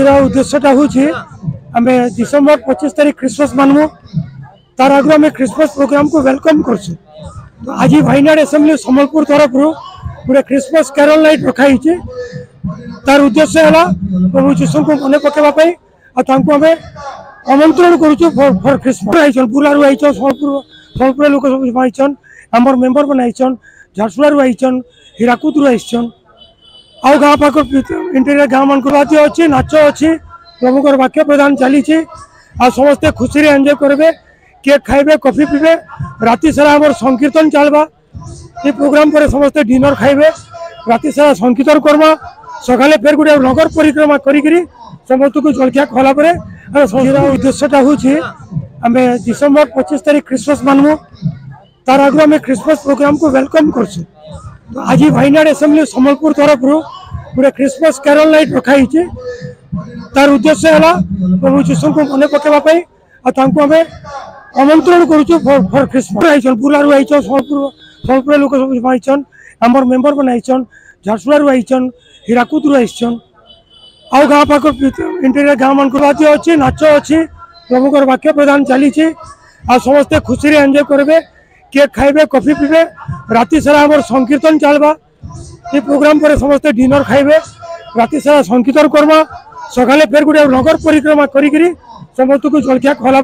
उद्देश्यटा हूँ आम डिसेम्बर 25 तारीख क्रिसमस मानमु तार आगे आम क्रिसमस प्रोग्राम को वेलकम करसु। तो आज भाईनाड़ एसेम्बली सम्बलपुर तरफ गोटे क्रिसमस कैरल नाइट रखाई तार उद्देश्य है प्रभु जीशु को मन पकेवाई आम आमंत्रण करुचु फॉर क्रिसमस। बुलारू आईचन सोलपुर लोक सब आईचन आमर मेम्बर मैंने आईचन झारसुगुड़ू आईचन हीराकुद आईचन आउ गाँ पाख इंटीरियर गाँव मान अच्छी नाच अच्छी प्रभुकर वाक्य प्रदान चली समस्ते खुशी एंजॉय करेंगे केक खाइबे कॉफी पीबे राति सारा आम संकीर्तन चलवा ये प्रोग्राम पर समस्ते डिनर खाइबे राति सारा संकीर्तन करमा सकाले फिर गोटे नगर परिक्रमा करी समस्त को जलखिया खला उद्देश्यटा हूँ आम डिसेम्बर 25 तारीख क्रिसमस मानमु तार आगे आम क्रिसमस प्रोग्राम को वेलकम करसु। तो आज भाईनाड़ एसेम्बली सम्बलपुर तरफ गोटे क्रिसमस कैरल नाइट रखाई तार उद्देश्य है प्रभु जीशु को मन पकेवाई आम आमंत्रण करुचु फॉर क्रिसमस। आईचन बुलारू आईचन सोलपुर लोक सब आईचन आमर मेम्बर मैंने आईचन झारसुगुड़ू आईचन हीराकुद आईचन आउ गाँ पाख इंटीरियर गाँव मान अच्छी नाच अच्छी प्रभुकर वाक्य प्रदान चली समस्ते खुशी एंजॉय करेंगे केक खाइबे कॉफी पीबे राति सारा आम संकीर्तन चलवा ये प्रोग्राम पर समस्ते डिनर खाइबे राति सारा संकीर्तन करमा सकाले फिर गोटे नगर परिक्रमा करी समस्त को जलखिया खला